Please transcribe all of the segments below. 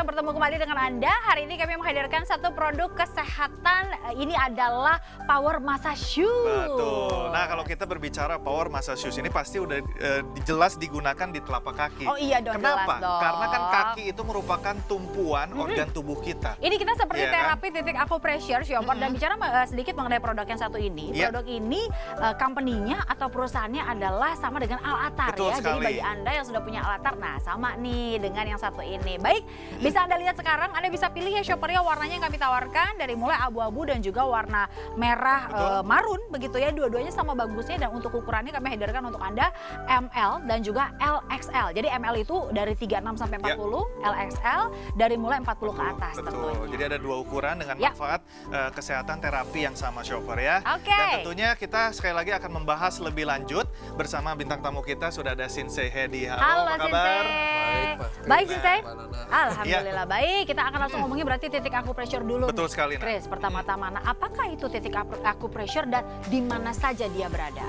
senang bertemu kembali dengan Anda. Hari ini kami menghadirkan satu produk kesehatan. Ini adalah Power Massage Shoes. Betul. Nah, kalau kita berbicara Power Massage Shoes ini pasti udah jelas digunakan di telapak kaki. Oh iya dong, Kenapa? jelas dong. Karena kan kaki itu merupakan tumpuan organ tubuh kita. Ini kita seperti Iya terapi titik acupressure, Shopper. Dan bicara sedikit mengenai produk yang satu ini. Produk ini company-nya atau perusahaannya adalah sama dengan Al-Atar ya. Sekali. Jadi bagi Anda yang sudah punya Al-Atar, nah sama nih dengan yang satu ini. Baik, bisa Anda lihat sekarang, Anda bisa pilih ya Shopper ya warnanya yang kami tawarkan dari mulai abu-abu dan juga warna merah marun begitu ya. Dua-duanya sama bagusnya dan untuk ukurannya kami hadirkan untuk Anda ML dan juga LXL. Jadi ML itu dari 36 sampai 40, LXL dari mulai 40 ke atas tentunya. Jadi ada dua ukuran dengan manfaat kesehatan terapi yang sama Shopper ya. Dan tentunya kita sekali lagi akan membahas lebih lanjut bersama bintang tamu kita sudah ada Shinsei Hedi. Halo, apa kabar? Baik Shinsei. Alhamdulillah baik. Kita akan langsung ngomongin berarti titik acupressure dulu. Betul sekali. Chris, pertama-tama, apakah itu titik acupressure dan di mana saja dia berada?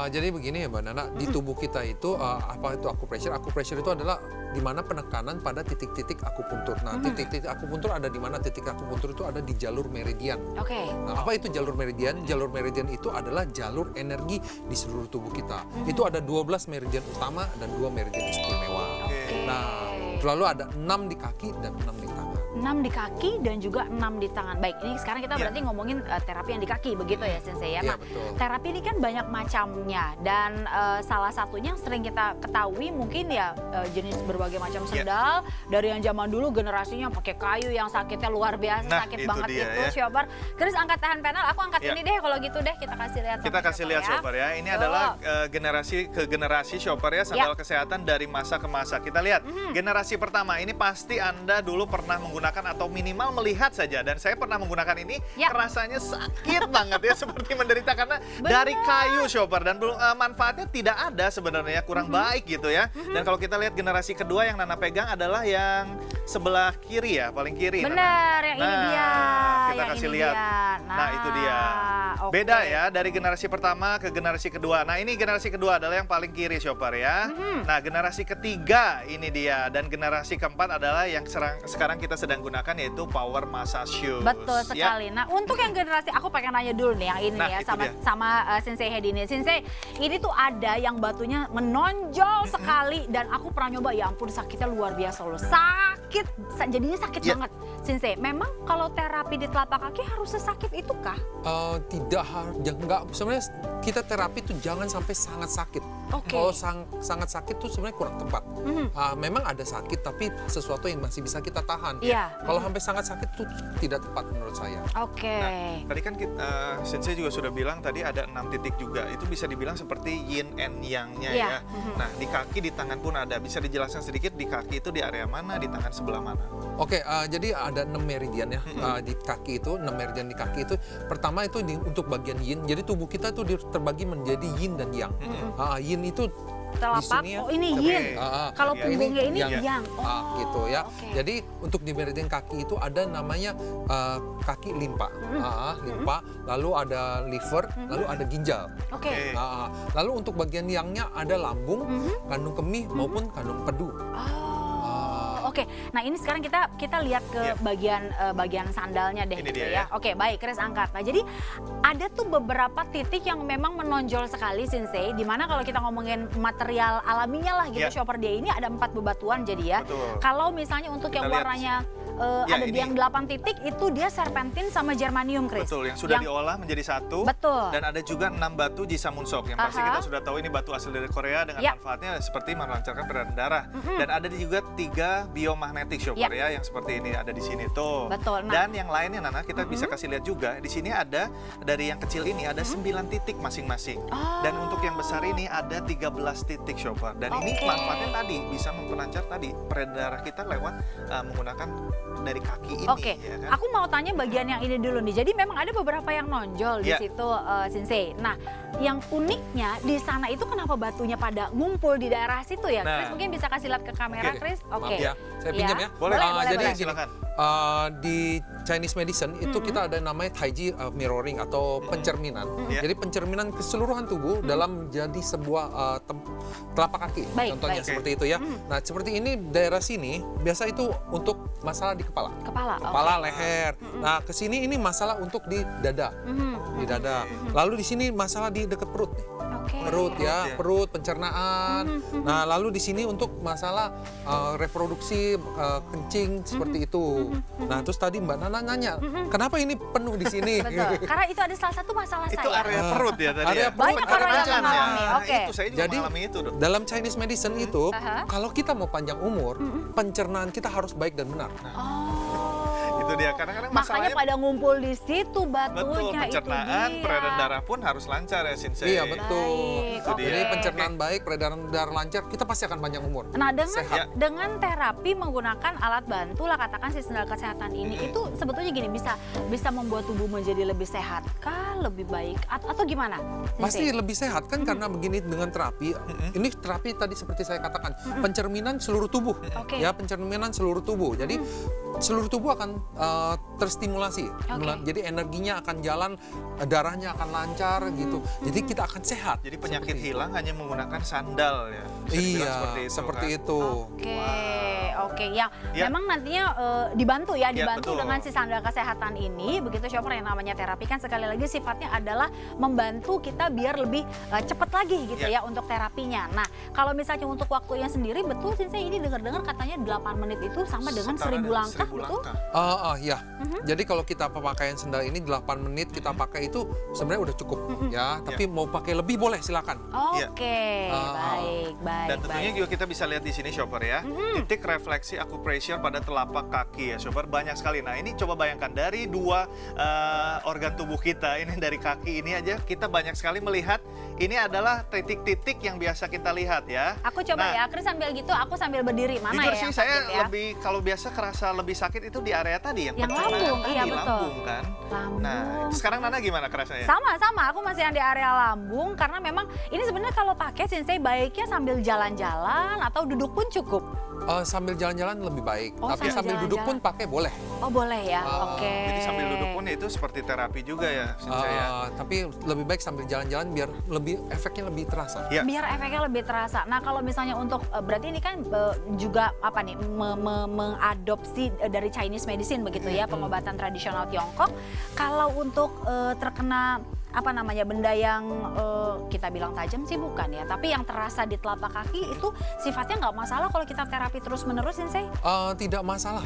Jadi begini ya Mbak Nana, di tubuh kita itu apa itu acupressure? Acupressure itu adalah di mana penekanan pada titik-titik akupuntur. Nah, titik-titik akupuntur ada di mana? Titik akupuntur itu ada di jalur meridian. Nah, apa itu jalur meridian? Jalur meridian itu adalah jalur energi di seluruh tubuh kita. Itu ada 12 meridian utama dan 2 meridian istimewa. Nah, lalu ada 6 di kaki dan 6 di tangan. 6 di kaki dan juga 6 di tangan. Baik, ini sekarang kita berarti ngomongin terapi yang di kaki, begitu ya Sensei ya? Nah, terapi ini kan banyak macamnya dan salah satunya yang sering kita ketahui mungkin ya jenis berbagai macam sendal. Dari yang zaman dulu generasinya pakai kayu yang sakitnya luar biasa, sakit banget itu, Shopper. Chris angkat tahan panel, aku angkat ini deh kalau gitu deh, kita kasih lihat. Kita kasih lihat Shopper ya. Ini adalah generasi ke generasi Shopper ya, sandal kesehatan dari masa ke masa. Kita lihat generasi pertama ini pasti Anda dulu pernah menggunakan atau minimal melihat saja, dan saya pernah menggunakan ini, rasanya sakit banget ya, seperti menderita karena dari kayu Shopper, dan manfaatnya tidak ada sebenarnya, kurang baik gitu ya. Dan kalau kita lihat generasi kedua yang Nana pegang adalah yang sebelah kiri ya, paling kiri. Benar, yang ini dia. Kita kasih lihat. Nah, itu dia. Beda ya dari generasi pertama ke generasi kedua. Nah, ini generasi kedua adalah yang paling kiri Shopper ya. Nah, generasi ketiga ini dia, dan generasi keempat adalah yang sekarang kita sedang gunakan, yaitu Power Massage Shoes. Betul sekali. Nah, untuk yang generasi, aku pengen nanya dulu nih yang ini ya, sama Sensei Hedi ini. Sensei, ini tuh ada yang batunya menonjol sekali, dan aku pernah nyoba, ya ampun sakitnya luar biasa loh. Sakit, jadinya sakit banget. Sensei, memang kalau terapi di telapak kaki harus sesakit itu kah? Tidak harus, enggak. Sebenarnya kita terapi tuh jangan sampai sangat sakit. Kalau sangat sakit tuh sebenarnya kurang tepat. Memang ada sakit, tapi sesuatu yang masih bisa kita tahan. Kalau sampai sangat sakit tuh tidak tepat menurut saya. Nah, tadi kan Sensei juga sudah bilang tadi ada 6 titik juga. Itu bisa dibilang seperti yin and yang-nya ya. Nah, di kaki, di tangan pun ada. Bisa dijelaskan sedikit di kaki itu di area mana, di tangan sebelah mana? Jadi ada 6 meridian ya di kaki itu, 6 meridian di kaki itu. Pertama itu untuk bagian yin. Jadi tubuh kita tuh terbagi menjadi yin dan yang. Yin itu telapak, ini yin. Kalau punggungnya ini yang. Gitu ya. Jadi untuk di meridian kaki itu ada namanya kaki limpa. Limpa, lalu ada liver, lalu ada ginjal. Lalu untuk bagian yangnya ada lambung, kandung kemih maupun kandung pedu. Nah ini sekarang kita lihat ke bagian sandalnya deh gitu ya. Baik, Chris angkat. Nah jadi ada tuh beberapa titik yang memang menonjol sekali Sensei, dimana kalau kita ngomongin material alaminya lah gitu, Shopper dia ini ada 4 bebatuan jadi ya. Kalau misalnya untuk yang warnanya ada di yang 8 titik itu dia serpentin sama germanium, Chris. Betul, yang sudah diolah menjadi satu. Dan ada juga 6 batu Jisamunsok yang pasti kita sudah tahu ini batu asli dari Korea dengan manfaatnya seperti melancarkan peredaran darah. Dan ada juga 3 biomagnetik Shopper ya, yang seperti ini ada di sini tuh. Dan yang lainnya Nana kita bisa kasih lihat juga di sini ada dari yang kecil ini ada 9 titik masing-masing. Dan untuk yang besar ini ada 13 titik Shopper. Dan ini manfaatnya tadi bisa memperlancar tadi peredaran darah kita lewat menggunakan dari kaki ini. Ya kan? Aku mau tanya bagian yang ini dulu nih. Jadi memang ada beberapa yang nonjol di situ, Sensei. Nah, yang uniknya di sana itu kenapa batunya pada ngumpul di daerah situ ya? Chris mungkin bisa kasih lihat ke kamera, Chris. Maaf ya, saya pinjam ya. Boleh. Jadi silakan. Di Chinese medicine itu kita ada namanya Taiji mirroring atau pencerminan. Jadi pencerminan keseluruhan tubuh dalam menjadi sebuah telapak kaki. Contohnya seperti itu ya. Nah, seperti ini daerah sini biasa itu untuk masalah di kepala. Kepala, leher. Nah, ke sini ini masalah untuk di dada. Di dada. Lalu di sini masalah di dekat perut nih. Perut ya, perut, pencernaan. Nah, lalu di sini untuk masalah reproduksi, kencing seperti itu. Nah, terus tadi Mbak Nana nanya, kenapa ini penuh di sini? Betul. Karena itu ada salah satu masalah saya. Itu area perut ya tadi. Area ya? perut, banyak orang yang mengalami. Itu saya juga mengalami itu, Dok. Dalam Chinese medicine itu, kalau kita mau panjang umur, pencernaan kita harus baik dan benar. Itu dia, kadang-kadang makanya pada ngumpul di situ batunya. Betul, pencernaan, peredaran darah pun harus lancar ya, Sensei. Iya, betul. Jadi pencernaan baik, peredaran darah lancar, kita pasti akan panjang umur. Nah, dengan terapi menggunakan alat bantu lah, katakan si sendal kesehatan ini, itu sebetulnya gini, bisa membuat tubuh menjadi lebih sehat kah, lebih baik atau gimana? Pasti lebih sehat kan, karena begini dengan terapi. Ini terapi tadi seperti saya katakan, pencerminan seluruh tubuh. Ya, pencerminan seluruh tubuh. Jadi seluruh tubuh akan terstimulasi. Jadi energinya akan jalan, darahnya akan lancar gitu. Jadi kita akan sehat. Jadi penyakit hilang hanya menggunakan sandal ya. Iya, seperti itu. Oke. Yang memang nantinya dibantu betul. dengan si sandal kesehatan ini. Begitu shopper, yang namanya terapi kan sekali lagi sifatnya adalah membantu kita biar lebih cepat lagi gitu ya untuk terapinya. Nah, kalau misalnya untuk waktunya sendiri, betul sih saya ini dengar-dengar katanya 8 menit itu sama dengan 1000 langkah, betul? Ya. Jadi kalau kita pemakaian sendal ini 8 menit kita pakai itu sebenarnya udah cukup ya. Tapi mau pakai lebih boleh, silakan. Baik. Dan tentunya juga kita bisa lihat di sini shopper ya. Titik refleksi acupressure pada telapak kaki ya shopper, banyak sekali. Nah, ini coba bayangkan dari 2 organ tubuh kita, ini dari kaki ini aja kita banyak sekali melihat ini adalah titik-titik yang biasa kita lihat ya. Aku coba ya, Chris sambil gitu, aku sambil berdiri. Mana jujur ya sih, saya lebih, kalau biasa kerasa lebih sakit itu di area tadi yang lambung, iya betul. Lambung kan. Lambung. Nah, sekarang Nana gimana kerasanya? Sama, aku masih yang di area lambung, karena memang ini sebenarnya kalau pakai Sensei baiknya sambil jalan-jalan atau duduk pun cukup. Sambil jalan-jalan lebih baik, tapi sambil duduk pun pakai boleh. Oh, boleh ya. Jadi sambil duduk pun itu seperti terapi juga ya, Sensei ya. Tapi lebih baik sambil jalan-jalan biar efeknya lebih terasa. Biar efeknya lebih terasa. Nah, kalau misalnya untuk berarti ini kan juga apa nih mengadopsi dari Chinese medicine begitu ya, pengobatan tradisional Tiongkok. Kalau untuk terkena benda yang kita bilang tajam sih bukan ya, tapi yang terasa di telapak kaki itu sifatnya nggak masalah kalau kita terapi terus-menerus, Sensei? Tidak masalah,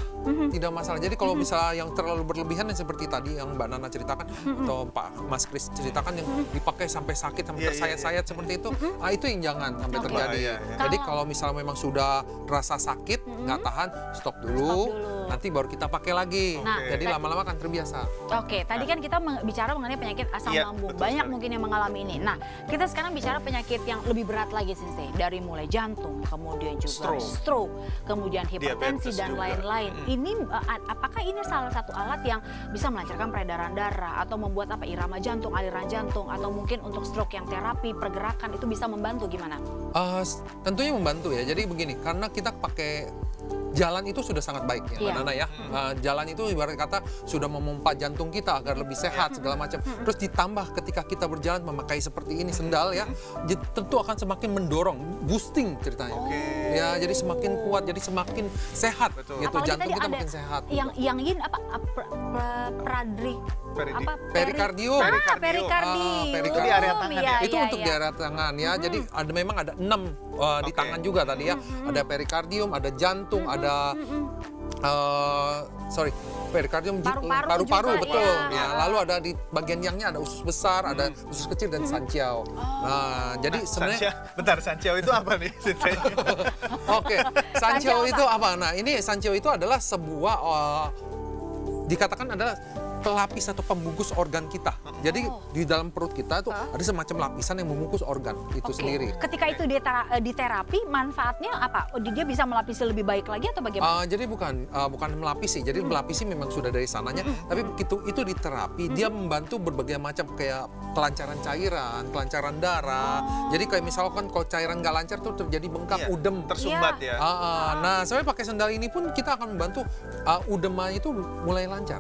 tidak masalah. Jadi kalau misalnya yang terlalu berlebihan yang seperti tadi yang Mbak Nana ceritakan atau Pak Mas Kris ceritakan yang dipakai sampai sakit, sampai tersayat-sayat seperti itu, itu yang jangan sampai terjadi. Jadi kalau misalnya memang sudah rasa sakit, nggak tahan, stop dulu, nanti baru kita pakai lagi. Jadi lama-lama akan terbiasa. Tadi kan kita bicara mengenai penyakit asam lambung. Banyak mungkin yang mengalami ini. Nah, kita sekarang bicara penyakit yang lebih berat lagi, Sensei. Dari mulai jantung, kemudian juga stroke, kemudian hipertensi dan lain-lain. Ini apakah ini salah satu alat yang bisa melancarkan peredaran darah atau membuat irama jantung, aliran jantung, atau mungkin untuk stroke yang terapi pergerakan itu bisa membantu gimana? Tentunya membantu ya. Jadi begini, karena kita pakai jalan itu sudah sangat baik ya, Mbak Nana ya. Jalan itu ibarat kata sudah memompa jantung kita agar lebih sehat segala macam. Terus ditambah ketika kita berjalan memakai seperti ini sendal ya, tentu akan semakin mendorong, boosting ceritanya. Ya, jadi semakin kuat, jadi semakin sehat. Gitu, jantung kita makin sehat. Yang ini perikardium. Itu di area tangan ya. Itu untuk di area tangan ya. Jadi memang ada 6 di tangan juga tadi ya. Ada perikardium, ada jantung, ada perikardium, paru-paru betul. Lalu ada di bagian yangnya ada usus besar, ada usus kecil dan sanciau. Nah, jadi sebenarnya bentar, sanciau itu apa nih? Sanciau itu apa? Nah, ini sanciau itu adalah sebuah dikatakan adalah pelapis atau pembungkus organ kita. Jadi di dalam perut kita itu ada semacam lapisan yang membungkus organ itu sendiri. Ketika itu di terapi, manfaatnya apa? Dia bisa melapisi lebih baik lagi atau bagaimana? Jadi bukan melapisi. Jadi melapisi memang sudah dari sananya. Tapi begitu itu di terapi, dia membantu berbagai macam kayak kelancaran cairan, kelancaran darah. Jadi kayak misalkan kalau cairan nggak lancar tuh terjadi bengkak, udem, tersumbat ya. Nah, sebenarnya pakai sendal ini pun kita akan membantu udema itu mulai lancar.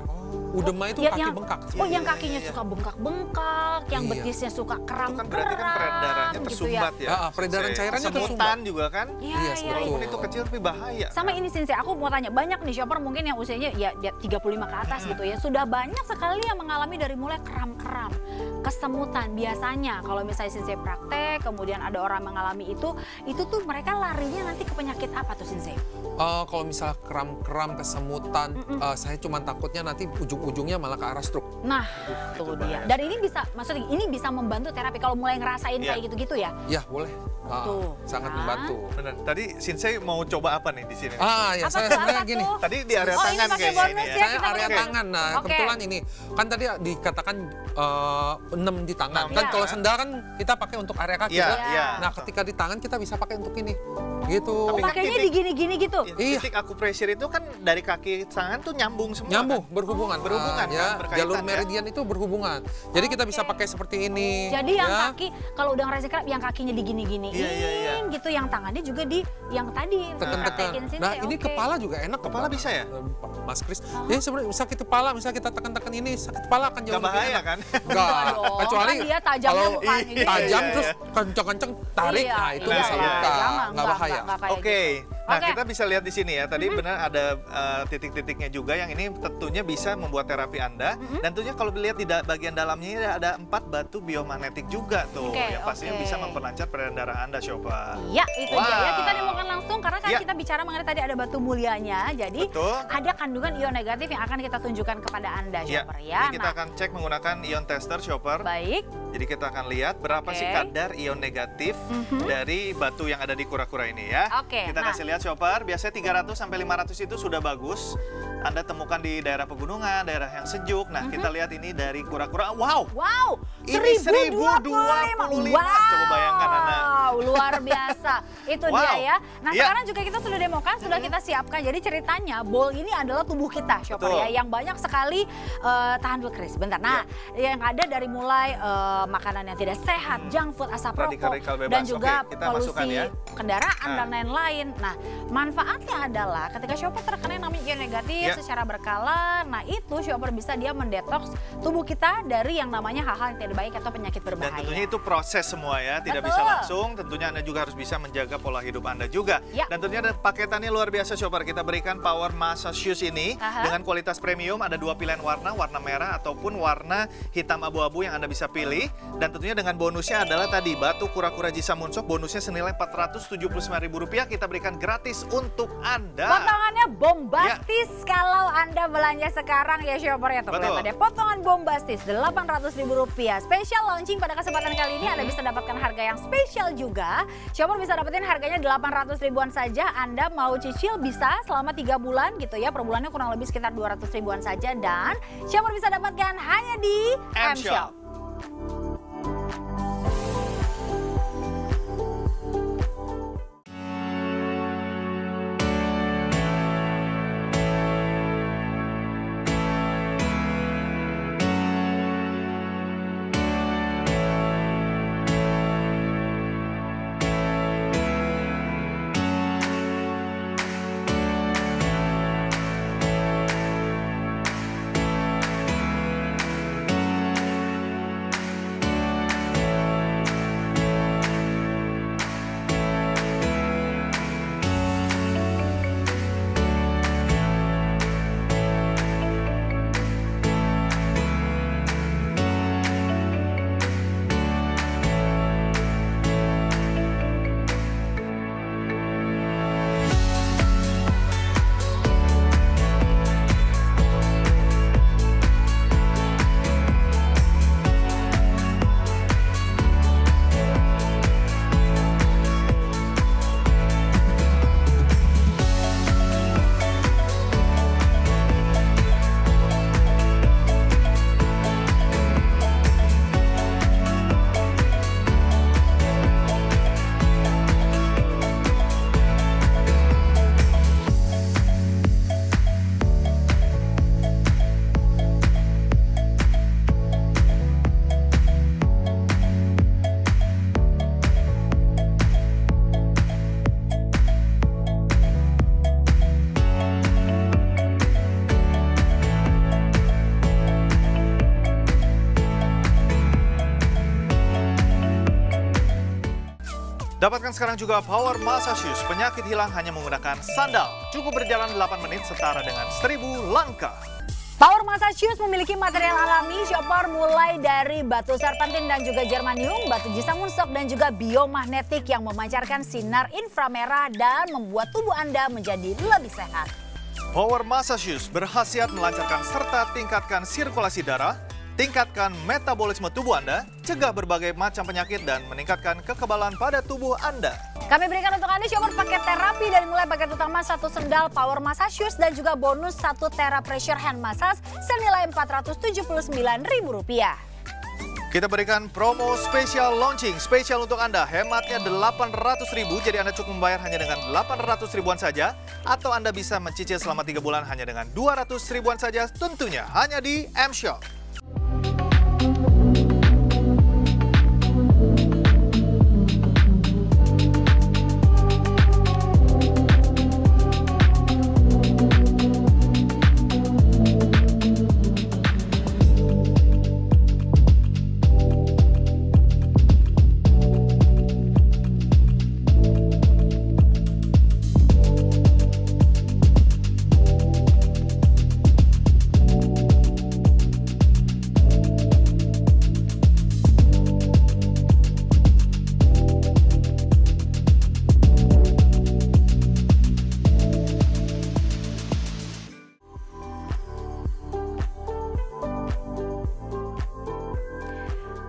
Udema itu kaki bengkak. Yang kakinya suka bengkak bengkak-bengkak, yang betisnya suka kram-kram. Itu kan berarti kan peredaran darahnya tersumbat gitu ya. Peredaran cairannya tersumbat. Semutan juga kan. Iya, walaupun itu kecil tapi bahaya. Sama ini Sensei, aku mau tanya, banyak nih shopper mungkin yang usianya ya 35 ke atas gitu ya. Sudah banyak sekali yang mengalami dari mulai kram-kram, kesemutan. Biasanya kalau misalnya Sensei praktek, kemudian ada orang mengalami itu tuh mereka larinya nanti ke penyakit apa tuh Sensei? Kalau misalnya kram-kram, kesemutan, saya cuma takutnya nanti ujung-ujungnya malah ke arah stroke. Nah, itu dia. Dan ini bisa, maksudnya ini bisa membantu terapi kalau mulai ngerasain kayak gitu-gitu ya? Ya, boleh. Sangat membantu. Benar. Tadi Sensei mau coba apa nih di sini? Ya saya sebenarnya gini. Tadi di area tangan kayaknya ini ya. Saya area tangan. Nah, kebetulan ini kan tadi dikatakan 6 di tangan. Kan kalau sendal kan kita pakai untuk area kaki. Nah, ketika di tangan kita bisa pakai untuk ini. Gitu. Tapi pakainya di gini-gini gitu. Titik akupressure itu kan dari kaki tangan tuh nyambung semua. Nyambung, berhubungan. Berhubungan ya. kan, Jalur meridian itu berhubungan. Jadi kita bisa pakai seperti ini. Jadi yang kaki kalau udah ngerasain kram, yang kakinya digini-giniin gitu, yang tangannya juga di yang tadi. Tekan-tekan. Nah, ini kepala juga enak. Kepala bisa ya? Mas Kris. Jadi sebenarnya sakit kepala, misalnya kita tekan-tekan ini, sakit kepala akan jauh lebih bahaya enak. kan? Enggak. Kecuali kalau tajam terus kenceng-kenceng tarik, nah itu bisa luka. Enggak bahaya. Oke. Nah, kita bisa lihat di sini ya. Tadi benar ada titik-titiknya juga yang ini tentunya bisa membuat terapi Anda. Dan tentunya kalau dilihat di bagian dalamnya ini ada 4 batu biomagnetik juga tuh. Yang pastinya bisa memperlancar peredaran darah Anda, Shopper. Ya, itu dia. Ya, kita demokan langsung karena kan kita bicara mengenai tadi ada batu mulianya. Jadi ada kandungan ion negatif yang akan kita tunjukkan kepada Anda, Shopper ya. Ini kita akan cek menggunakan ion tester, Shopper. Baik. Jadi kita akan lihat berapa sih kadar ion negatif dari batu yang ada di kura-kura ini ya. Kita kasih lihat, Shopper. Biasanya 300 sampai 500 itu sudah bagus. Anda temukan di daerah pegunungan, daerah yang sejuk. Nah, kita lihat ini dari kura-kura. Wow! Ini 1025. Coba bayangkan, Anda. Luar biasa. Itu dia ya. Nah, sekarang juga kita sudah demokan, sudah kita siapkan. Jadi ceritanya, bowl ini adalah tubuh kita, Shopper ya. Yang banyak sekali, tahan dulu Kris, bentar. Nah, yang ada dari mulai makanan yang tidak sehat, junk food, asap rokok, dan juga polusi kendaraan dan lain-lain. Nah, manfaatnya adalah ketika Shopper terkena yang namanya ion negatif secara berkala, nah itu Shopper bisa dia mendetoks tubuh kita dari yang namanya hal-hal yang tidak baik atau penyakit berbahaya. Dan tentunya itu proses semua ya, tidak bisa langsung. Tentunya Anda juga harus bisa menjaga pola hidup Anda juga. Dan tentunya ada paketannya luar biasa, Shopper. Kita berikan Power Massage Shoes ini dengan kualitas premium. Ada 2 pilihan warna, warna merah ataupun warna hitam abu-abu yang Anda bisa pilih. Dan tentunya dengan bonusnya adalah tadi batu kura-kura Jisa Moonshock, bonusnya senilai Rp479.000 kita berikan gratis untuk Anda. Potongannya bombastis kalau Anda belanja sekarang ya, Shopper ya. Tuh lihat ada potongan bombastis Rp800.000. Spesial launching pada kesempatan kali ini Anda bisa dapatkan harga yang spesial juga. Shopper bisa dapetin harganya 800 ribuan saja. Anda mau cicil bisa selama 3 bulan gitu ya. Per bulannya kurang lebih sekitar 200 ribuan saja. Dan Shopper bisa dapatkan hanya di M-Shop. Dapatkan sekarang juga Power Massage Shoes, penyakit hilang hanya menggunakan sandal. Cukup berjalan 8 menit setara dengan 1000 langkah. Power Massage Shoes memiliki material alami, shopper, mulai dari batu serpentin dan juga germanium, batu jisamunsok dan juga biomagnetik yang memancarkan sinar inframerah dan membuat tubuh Anda menjadi lebih sehat. Power Massage Shoes berkhasiat melancarkan serta tingkatkan sirkulasi darah, tingkatkan metabolisme tubuh Anda, cegah berbagai macam penyakit, dan meningkatkan kekebalan pada tubuh Anda. Kami berikan untuk Anda shopper paket terapi dari mulai paket utama 1 sendal Power Massage Shoes dan juga bonus 1 Tera Pressure Hand Massage senilai Rp479.000. Kita berikan promo spesial launching, spesial untuk Anda. Hematnya 800.000, jadi Anda cukup membayar hanya dengan 800 ribuan saja. Atau Anda bisa mencicil selama 3 bulan hanya dengan 200 ribuan saja, tentunya hanya di M-Shop.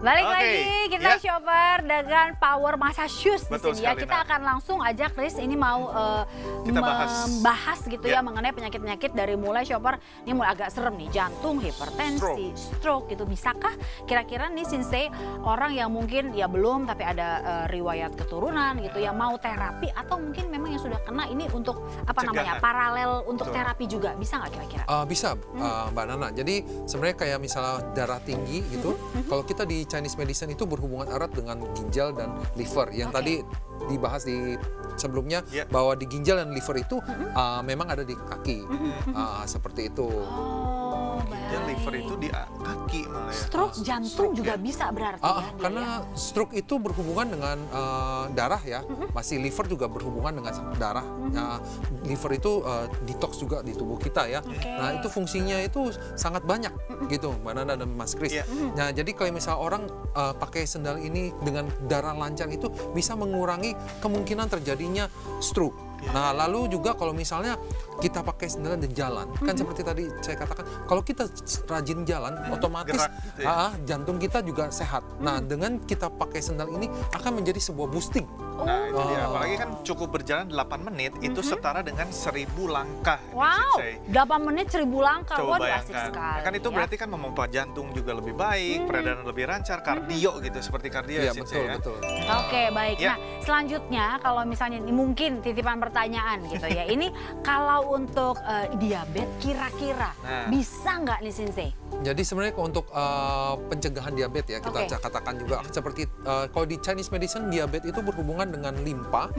Balik lagi kita shopper dengan Power Massage Shoes di sini ya. Kita akan langsung aja Chris ini mau membahas gitu ya mengenai penyakit-penyakit dari mulai shopper ini mulai agak serem nih, jantung, hipertensi, stroke gitu. Bisakah kira-kira nih Sensei orang yang mungkin ya belum tapi ada riwayat keturunan gitu ya mau terapi atau mungkin memang yang sudah kena ini untuk apa namanya paralel untuk terapi juga bisa nggak kira-kira? Bisa Mbak Nana. Jadi sebenarnya kayak misalnya darah tinggi gitu, kalau kita di Chinese medicine itu berhubungan erat dengan ginjal dan liver. Yang tadi dibahas di sebelumnya bahwa di ginjal dan liver itu memang ada di kaki. Seperti itu. Ginjal, liver itu di kaki malah ya. Stroke jantung juga bisa berarti karena stroke itu berhubungan dengan darah ya. Masih liver juga berhubungan dengan darah. Liver itu detox juga di tubuh kita ya. Nah itu fungsinya itu sangat banyak gitu Mbak Nana dan Mas Kris. Nah jadi kalau misalnya orang pakai sendal ini dengan darah lancar itu bisa mengurangi kemungkinan terjadinya stroke. Nah lalu juga kalau misalnya kita pakai sendal dan jalan, kan seperti tadi saya katakan, kalau kita rajin jalan, otomatis gitu jantung kita juga sehat. Nah dengan kita pakai sendal ini akan menjadi sebuah boosting. Nah itu dia, apalagi kan cukup berjalan 8 menit itu setara dengan 1000 langkah. Wow, 8 menit 1000 langkah, coba bayangkan. Sekali, kan itu berarti kan memompa jantung juga lebih baik, peredaran lebih lancar, kardio gitu, seperti kardio ya betul. Oke baik, nah selanjutnya kalau misalnya ini mungkin titipan pertanyaan gitu ya, ini kalau untuk diabetes kira-kira bisa nggak nih Sensei? Jadi sebenarnya untuk pencegahan diabetes ya kita katakan juga seperti kalau di Chinese medicine diabetes itu berhubungan dengan limpa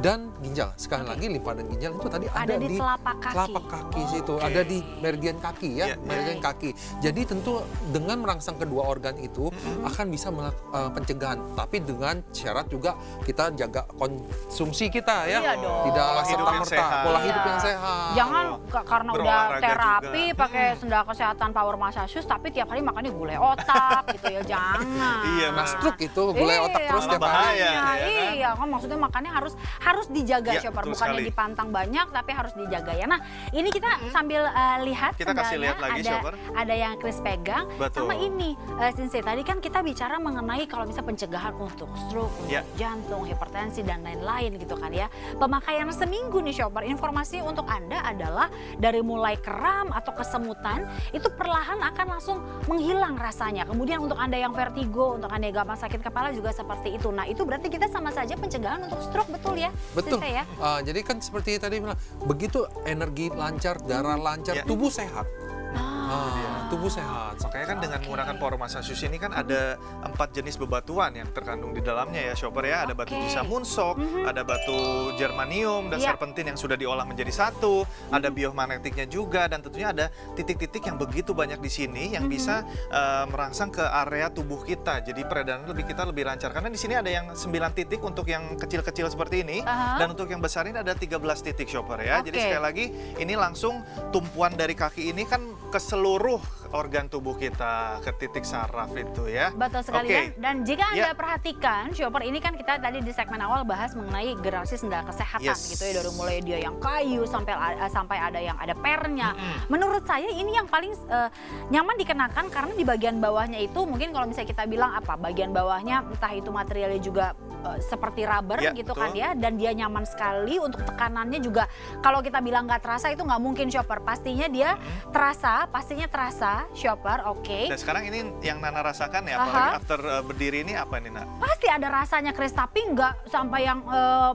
dan ginjal. Sekali lagi limpa dan ginjal itu tadi ada di telapak kaki situ, ada di meridian kaki ya, meridian kaki. Jadi tentu dengan merangsang kedua organ itu akan bisa melakukan pencegahan, tapi dengan syarat juga kita jaga konsumsi kita ya, tidak serta-merta pola hidup yang sehat. Jangan karena udah terapi pakai sendal kesehatan Power Massage Shoes tapi tiap hari makannya gulai otak gitu ya, jangan. Iya, Mas stroke itu gulai otak terus tiap hari. Iya, kan maksudnya makannya harus dijaga shopper, bukannya dipantang banyak tapi harus dijaga ya. Nah, ini kita sambil lihat kita kasih lihat lagi shopper. Ada yang Chris pegang. Sama ini Sensei tadi kan kita bicara mengenai kalau bisa pencegahan untuk stroke, untuk jantung, hipertensi dan lain-lain gitu kan ya. Pemakaian seminggu nih shopper, informasi untuk Anda adalah dari mulai kram atau kesemutan itu perlahan akan langsung menghilang rasanya. Kemudian untuk Anda yang vertigo, untuk Anda yang gampang sakit kepala juga seperti itu. Nah itu berarti kita sama saja pencegahan untuk stroke, betul ya? Betul. Ya? Jadi kan seperti tadi bilang, begitu energi lancar, darah lancar, tubuh sehat. tubuh sehat. Makanya kan dengan menggunakan Power Massage ini kan ada 4 jenis bebatuan yang terkandung di dalamnya ya Shopper ya. Ada batu Jisammunsok, ada batu germanium dan serpentin yang sudah diolah menjadi satu, ada biomagnetiknya juga, dan tentunya ada titik-titik yang begitu banyak di sini yang bisa merangsang ke area tubuh kita. Jadi peredaran kita lebih lancar. Karena di sini ada yang 9 titik untuk yang kecil-kecil seperti ini, dan untuk yang besar ini ada 13 titik Shopper ya. Jadi sekali lagi ini langsung tumpuan dari kaki ini kan ke seluruh organ tubuh kita, ke titik saraf itu ya. Betul sekali ya. Dan jika Anda perhatikan, Shopper, ini kan kita tadi di segmen awal bahas mengenai generasi sendal kesehatan gitu ya, dari mulai dia yang kayu sampai ada yang ada pernya. Menurut saya ini yang paling nyaman dikenakan karena di bagian bawahnya itu mungkin kalau misalnya kita bilang bagian bawahnya entah itu materialnya juga seperti rubber gitu kan ya, dan dia nyaman sekali. Untuk tekanannya juga kalau kita bilang nggak terasa itu nggak mungkin Shopper, pastinya dia terasa, Shopper. Dan sekarang ini yang Nana rasakan ya, apalagi after berdiri ini apa nih Nana? Pasti ada rasanya Chris, tapi nggak sampai yang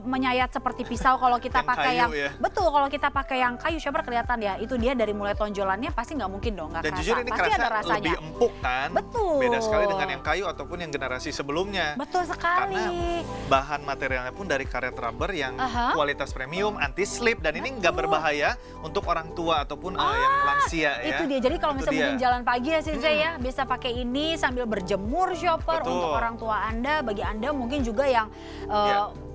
menyayat seperti pisau kalau kita pakai yang betul, kalau kita pakai yang kayu Shopper kelihatan ya, itu dia dari mulai tonjolannya pasti nggak mungkin dong nggak kerasa. Dan jujur ini pasti ada rasanya. Lebih empuk kan? Betul. Beda sekali dengan yang kayu ataupun yang generasi sebelumnya. Betul sekali. Karena bahan materialnya pun dari karet rubber yang kualitas premium, anti slip, dan ini nggak berbahaya untuk orang tua ataupun yang lansia ya. Itu dia. Jadi kalau misalnya mungkin jalan pagi ya Sensei ya, bisa pakai ini sambil berjemur Shopper. Untuk orang tua Anda, bagi Anda mungkin juga yang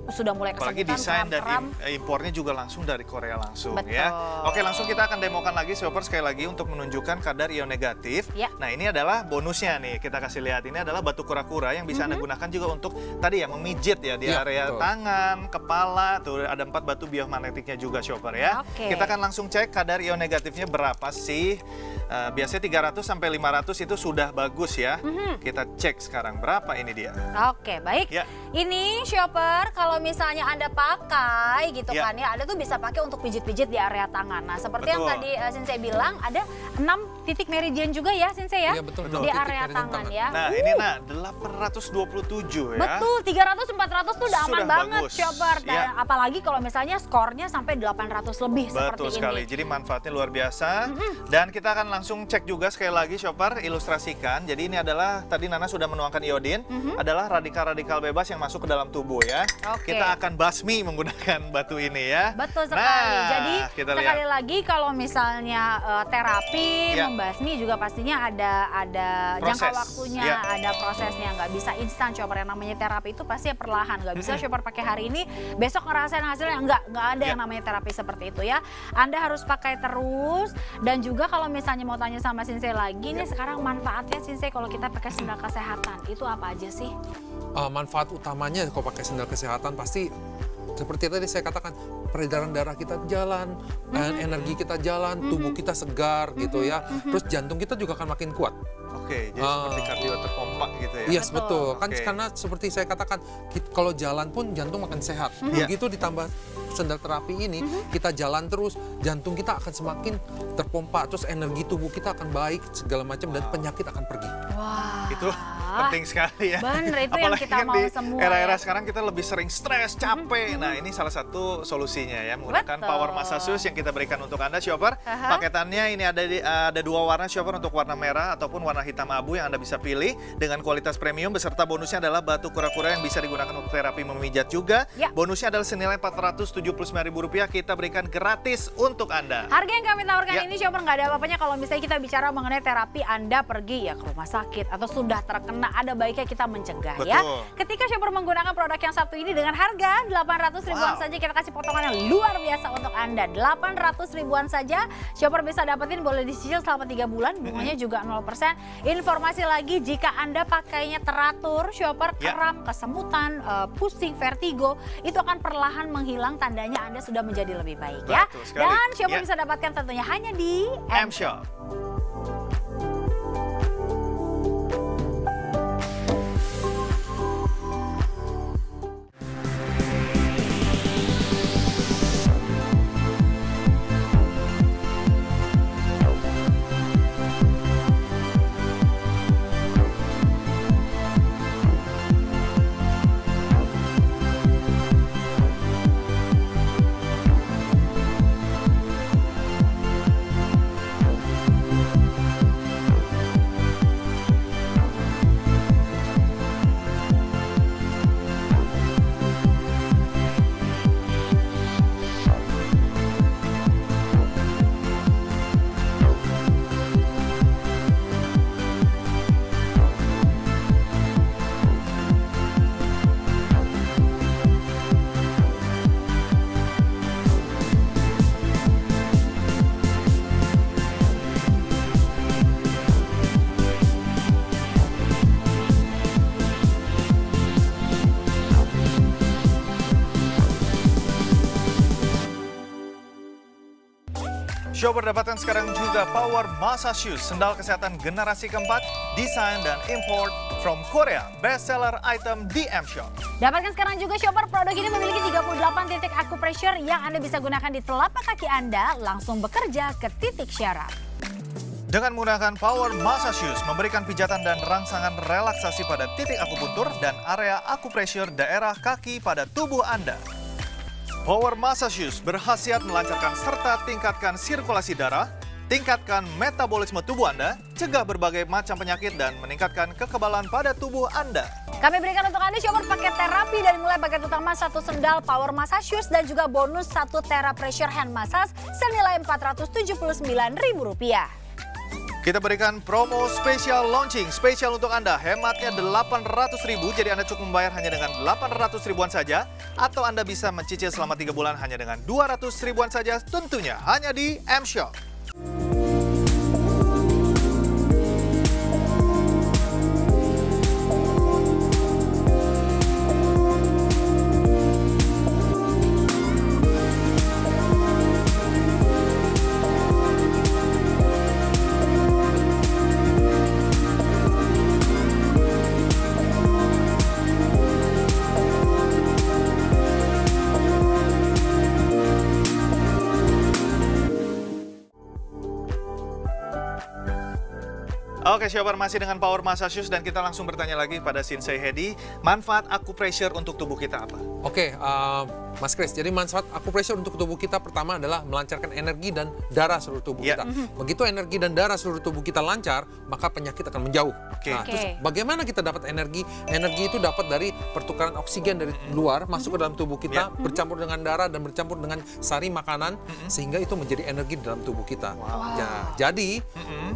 sudah mulai kesemutan, apalagi desain dan impornya juga langsung dari Korea langsung ya. Oke, langsung kita akan demokan lagi Shopper sekali lagi untuk menunjukkan kadar ion negatif. Nah, ini adalah bonusnya nih, kita kasih lihat. Ini adalah batu kura-kura yang bisa Anda gunakan juga untuk tadi ya, memijit ya di area tangan, kepala. Tuh ada 4 batu biomagnetiknya juga Shopper ya. Kita akan langsung cek kadar ion negatifnya berapa sih. Biasanya 300 sampai 500 itu sudah bagus ya. Kita cek sekarang berapa ini dia. Oke, baik. Ini Shopper, kalau misalnya Anda pakai gitu kan ya, Anda tuh bisa pakai untuk pijit-pijit di area tangan. Nah, seperti yang tadi Sensei bilang, ada 6 titik meridian juga ya Sensei ya, di area tangan ya. Nah, ini 827 ya. Betul, 300-400 tuh udah aman banget Shopper. Dan apalagi kalau misalnya skornya sampai 800 lebih seperti ini. Betul sekali, jadi manfaatnya luar biasa. Dan kita akan langsung cek juga sekali lagi Shopper, ilustrasikan. Jadi ini adalah, tadi Nana sudah menuangkan iodin, adalah radikal-radikal bebas yang masuk ke dalam tubuh ya. Kita akan basmi menggunakan batu ini ya. Betul sekali. Jadi sekali lagi kalau misalnya terapi membasmi juga pastinya ada jangka waktunya, ada prosesnya. Nggak bisa instan Shopper, yang namanya terapi itu pasti perlahan. Nggak bisa Shopper pakai hari ini, besok ngerasain hasilnya. Nggak ada yang namanya terapi seperti itu ya. Anda harus pakai terus. Dan juga kalau misalnya mau tanya sama Sensei lagi nih, sekarang manfaatnya Sensei kalau kita pakai sendal kesehatan itu apa aja sih? Manfaat utamanya kalau pakai sendal kesehatan pasti seperti tadi saya katakan, peredaran darah kita jalan, energi kita jalan, tubuh kita segar gitu ya. Terus jantung kita juga akan makin kuat. Oke, jadi seperti kardio terpompa gitu ya. Iya, betul. Kan karena seperti saya katakan, kalau jalan pun jantung makin sehat. Begitu ditambah sendal terapi ini, kita jalan terus, jantung kita akan semakin terpompa, terus energi tubuh kita akan baik segala macam, dan penyakit akan pergi. Wah. Itu penting sekali ya. Bener, itu apalagi yang kita mau semua. Era-era sekarang kita lebih sering stres, capek. Nah, ini salah satu solusinya ya, menggunakan Power Massage yang kita berikan untuk Anda Shopper. Paketannya ini ada 2 warna Shopper, untuk warna merah ataupun warna hitam abu yang Anda bisa pilih dengan kualitas premium, beserta bonusnya adalah batu kura-kura yang bisa digunakan untuk terapi memijat juga. Bonusnya adalah senilai Rp479.000, kita berikan gratis untuk Anda. Harga yang kami tawarkan ini Shopper nggak ada apa-apanya kalau misalnya kita bicara mengenai terapi, Anda pergi ya ke rumah sakit atau sudah terkena, ada baiknya kita mencegah ya. Ketika Shopper menggunakan produk yang satu ini dengan harga 800 ribuan saja, kita kasih potongan yang luar biasa untuk Anda. 800 ribuan saja Shopper bisa dapetin, boleh dicicil selama 3 bulan, bunganya juga 0%. Informasi lagi, jika Anda pakainya teratur Shopper, kram, kesemutan, pusing, vertigo, itu akan perlahan menghilang, tandanya Anda sudah menjadi lebih baik ya. Dan Shopper bisa dapatkan tentunya hanya di M-Shop. Shopper dapatkan sekarang juga Power Masa Shoes, sendal kesehatan generasi keempat, desain dan import from Korea, bestseller item di M-Shop. Dapatkan sekarang juga Shopper, produk ini memiliki 38 titik acupressure yang Anda bisa gunakan di telapak kaki Anda, langsung bekerja ke titik syaraf. Dengan menggunakan Power Masa Shoes, memberikan pijatan dan rangsangan relaksasi pada titik akupuntur dan area acupressure daerah kaki pada tubuh Anda. Power Masa Shoes berkhasiat melancarkan serta tingkatkan sirkulasi darah, tingkatkan metabolisme tubuh Anda, cegah berbagai macam penyakit, dan meningkatkan kekebalan pada tubuh Anda. Kami berikan untuk Anda Shopper paket terapi dari mulai paket utama 1 sendal Power Masa Shoes dan juga bonus 1 TheraPressure Hand Massage senilai Rp479.000. Kita berikan promo spesial launching, spesial untuk Anda. Hematnya Rp800.000, jadi Anda cukup membayar hanya dengan Rp800.000-an saja. Atau Anda bisa mencicil selama 3 bulan hanya dengan Rp200.000-an saja, tentunya hanya di M-Shop. Oke, Shopper, masih dengan Power Masa Shoes dan kita langsung bertanya lagi pada Sensei Hedi, manfaat acupressure untuk tubuh kita apa? Oke, Mas Chris, jadi manfaat acupressure untuk tubuh kita pertama adalah melancarkan energi dan darah seluruh tubuh kita. Begitu energi dan darah seluruh tubuh kita lancar, maka penyakit akan menjauh. Nah, terus bagaimana kita dapat energi? Energi itu dapat dari pertukaran oksigen dari luar masuk ke dalam tubuh kita, bercampur dengan darah dan bercampur dengan sari makanan, sehingga itu menjadi energi dalam tubuh kita. Ya, jadi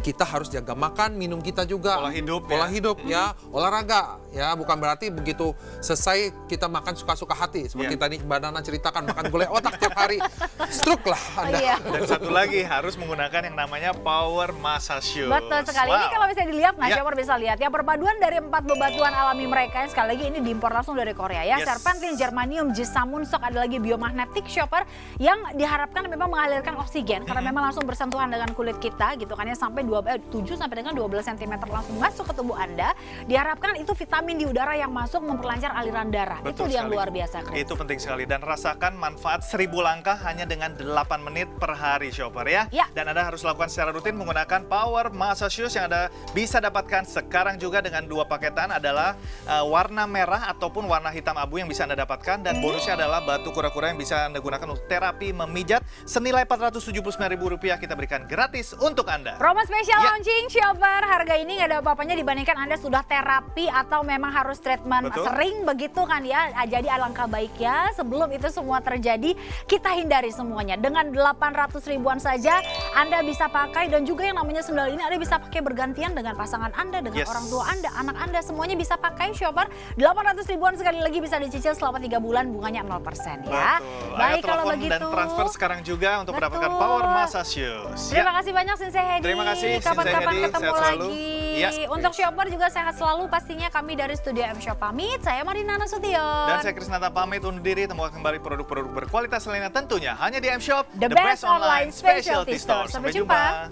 kita harus jaga makan, minum kita juga, pola hidup ya, olahraga ya, bukan berarti begitu selesai kita makan suka-suka hati seperti tadi Mbak Nana ceritakan, makan gulai otak tiap hari, stroke lah Anda. Dan satu lagi harus menggunakan yang namanya Power Masa Shoes. Betul sekali. Ini kalau bisa dilihat, nah Shopper bisa lihat ya, perpaduan dari 4 bebatuan alami mereka yang sekali lagi ini diimpor langsung dari Korea ya. Serpentin, germanium, jisamunsok, ada lagi biomagnetik Shopper yang diharapkan memang mengalirkan oksigen karena memang langsung bersentuhan dengan kulit kita gitu kan ya, sampai 7 sampai dengan 12 cm langsung masuk ke tubuh Anda. Diharapkan itu vitamin di udara yang masuk memperlancar aliran darah. Betul, itu yang luar biasa, Chris. Itu penting sekali, dan rasakan manfaat 1000 langkah hanya dengan 8 menit per hari, Shopper ya. Dan Anda harus lakukan secara rutin menggunakan Power Masa Shoes yang Anda bisa dapatkan sekarang juga dengan 2 paketan, adalah warna merah ataupun warna hitam abu yang bisa Anda dapatkan, dan bonusnya adalah batu kura-kura yang bisa Anda gunakan untuk terapi memijat senilai Rp479.000 kita berikan gratis untuk Anda. Promo spesial launching Shopper, harga ini nggak ada apa-apanya dibandingkan Anda sudah terapi atau memang harus treatment sering begitu kan ya. Jadi alangkah baiknya sebelum itu semua terjadi kita hindari semuanya. Dengan 800.000-an saja Anda bisa pakai, dan juga yang namanya sendal ini Anda bisa pakai bergantian dengan pasangan Anda, dengan orang tua Anda, anak Anda, semuanya bisa pakai Shopper. 800.000-an sekali lagi bisa dicicil selama 3 bulan, bunganya 0% ya. Baik, kalau begitu. Dan transfer sekarang juga untuk mendapatkan Power Masa Shoes. Terima kasih banyak Sensei Hedi. Terima kasih Kapan-kapan ketemu lagi. Yes, untuk Shopper juga sehat selalu pastinya. Kami dari Studio M-Shop pamit. Saya Marina Nasution. Dan saya Krisnata pamit undur diri. Temukan kembali produk-produk berkualitas lainnya tentunya hanya di M-Shop, the best online specialty store. Sampai jumpa.